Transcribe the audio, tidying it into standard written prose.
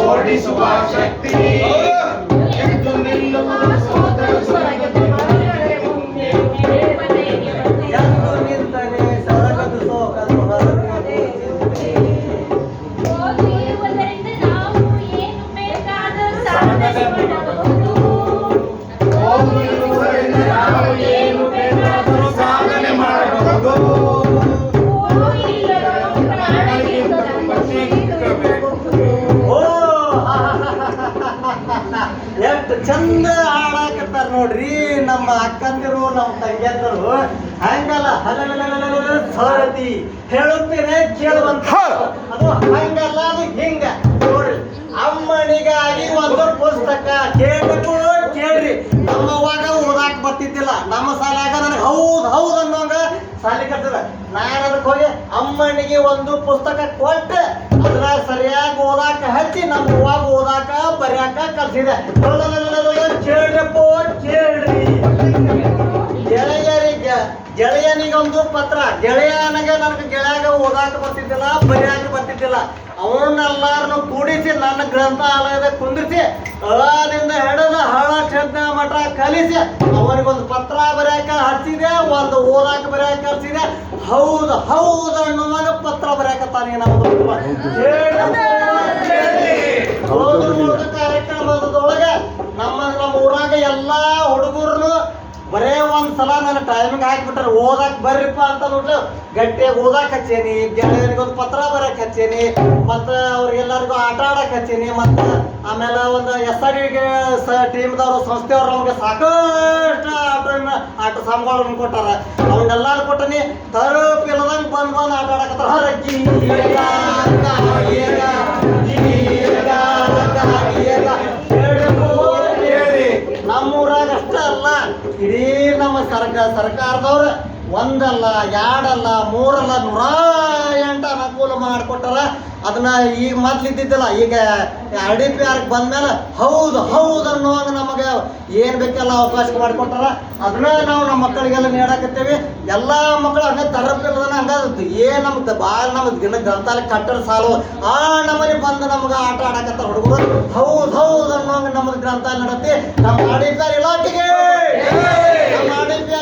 ಓಡಿಸುವ ಶಕ್ತಿ ಎಂದು ನಿಲ್ಲುವುದು ಸೋದರ ಸ್ವರ್ಗದ ಮುಂದೆ ಎಂದು ನಿಂತರೆ ಸ್ವರ್ಗದ ಸೋಕಲು ಹೊರಗುವುದೇ ಓದುವುದರಿಂದ ನಾವು ಏನು ಬೇಕಾದ ಸಾಧಿಸಬಹುದು. ಓದುವುದರಿಂದ ನಾವು ಏನು ಬೇಕಾದರೂ ಸಾಧನೆ ಮಾಡಬಹುದು. ಎಷ್ಟು ಚಂದ ಹಾಡಾಕತ್ತಾರ ನೋಡ್ರಿ ನಮ್ಮ ಅಕ್ಕಂದಿರು ನಮ್ಮ ತಂಗಿಯಂದರು. ಹಂಗಲ್ಲ ಸರತಿ ಹೇಳುತ್ತೇನೆ ಕೇಳುವಂತ ಅದು ಹಂಗಲ್ಲ, ಅದು ಹಿಂಗ ನೋಡ್ರಿ. ಅಮ್ಮನಿಗಾಗಿ ಒಂದು ಪುಸ್ತಕ ಕೇಳಬೇಕು ಕೇಳ್ರಿ. ನಮ್ಮವಾಗ ಓದಾಕ್ ಬರ್ತಿದ್ದಿಲ್ಲ, ನಮ್ಮ ಸಾಲಾಗ ನನಗೆ ಹೌದು ಅನ್ನೋಂಗ ಸಾಲಿ ಕಟ್ಟದ. ನಾನು ಅದಕ್ಕೆ ಹೋಗಿ ಅಮ್ಮನಿಗೆ ಒಂದು ಪುಸ್ತಕ ಕೊಟ್ಟು ಅದನ್ನ ಸರಿಯಾಗಿ ಓದಾಕ ಹಚ್ಚಿ ನಮ್ಮ ಅವ್ವಾಗ ಓದಾಕ ಬರ್ಯಾಕ ಕಲ್ಸಿದೆ. ಕೇಳ್ರಪ್ಪ ಕೇಳ್ರಿ. ಗೆಳೆಯನಿಗೊಂದು ಪತ್ರ. ಗೆಳೆಯನಿಗೆ ನನಗೆ ಗೆಳೆಯಾಗ ಓದಾಕ ಬರ್ತಿದ್ದಿಲ್ಲ, ಬರ್ಯಾಕ ಬರ್ತಿದ್ದಿಲ್ಲ. ಅವನ್ನೆಲ್ಲಾರನ್ನು ಕೂಡಿಸಿ ನನ್ನ ಗ್ರಂಥಾಲಯದ ಕುಂದಿರಿಸಿ ಅಳದಿಂದ ಹಿಡಿದು ಹಳ ಛದ್ನ ಮಠ ಕಲಿಸಿ ಅವನಿಗೊಂದು ಪತ್ರ ಬರೆಯಾಕ ಹಚ್ಚಿದೆ, ಒಂದು ಓದಾಕ ಬರೆಯಾಕ ಹಚ್ಚಿದೆ. ಹೌದು ಅನ್ನುವಾಗ ಪತ್ರ ಬರೆಯಾಕತ್ತಾನೆ ನಮ್ಮದು. ಕಾರ್ಯಕ್ರಮದೊಳಗೆ ನಮ್ಮ ಊರಾಗ ಎಲ್ಲಾ ಹುಡುಗರು ಬರೇ ಒಂದ್ಸಲ ನನ್ನ ಟೈಮಿಗೆ ಹಾಕಿಬಿಟ್ರೆ ಓದಾಕ್ ಬರ್ರಿಪ್ಪ ಅಂತ ನೋಡ್ರಿ ಗಟ್ಟಿಯಾಗಿ ಓದಾಕ್ ಹಚ್ಚೇನಿ. ಗೆಳೆಯನಿಗೊಂದು ಪತ್ರ ಬರಕ್ ಹಚ್ಚೇನಿ, ಮತ್ತು ಅವ್ರಿಗೆಲ್ಲರಿಗೂ ಆಟ ಆಡಕ್ ಹಚ್ಚೇನಿ. ಮತ್ತು ಆಮೇಲೆ ಒಂದು SRD ಟೀಮ್ದವ್ರು ಸಂಸ್ಥೆಯವ್ರು ನಮ್ಗೆ ಸಾಕಷ್ಟು ಆಟ ಸಾಮಗಳನ್ನು ಕೊಟ್ಟಾರ. ಅವನ್ನೆಲ್ಲಾರು ಕೊಟ್ಟನಿ. ತರಪ್ ಇಲ್ಲದಂಗೆ ಬಂದು ಆಟ ಆಡಕತ್ತಾರ. ಹರಕ್ಕಿ ನಮ್ಮೂರಾಗ ಅಷ್ಟೇ ಅಲ್ಲ, ಇಡೀ ನಮ್ಮ ಸರ್ಕಾರದವ್ರು ಒಂದಲ್ಲ ಎರಡಲ್ಲ ಮೂರಲ್ಲ 108 ಅನುಕೂಲ ಮಾಡಿಕೊಟ್ಟಾರ. ಅದನ್ನ ಈಗ ಮೊದ್ಲಿದ್ದಿದ್ದಿಲ್ಲ, ಈಗ RDPR ಬಂದ್ಮೇಲೆ ಹೌದು ಅನ್ನುವಾಗ ನಮಗೆ ಏನ್ ಬೇಕೆಲ್ಲ ಅವಕಾಶ ಮಾಡಿಕೊಟ್ಟಾರ. ಅದನ್ನ ನಾವು ನಮ್ಮ ಮಕ್ಕಳಿಗೆಲ್ಲ ನೀಡಾಕತ್ತೇವಿ. ಎಲ್ಲಾ ಮಕ್ಕಳು ಹಂಗ ತರಪಿಲ್ಲದನ ಹಂಗ ನಮ್ದು ಭಾಳ ನಮ್ದು ದಿನ ಗ್ರಂಥಾಲಯ ಕಟ್ಟಡ ಸಾಲು ಆ ನಮ್ಮನೆ ಬಂದು ನಮ್ಗೆ ಆಟ ಆಡಕತ್ತಾರ ಹುಡುಗರು. ಹೌದು ಅನ್ನುವಂಗ ನಮ್ದು ಗ್ರಂಥಾಲಯ ನಡತಿ. ನಮ್ಮ RDPR ಇಲಾಖೆಗೆ, ನಮ್ಮ RDPR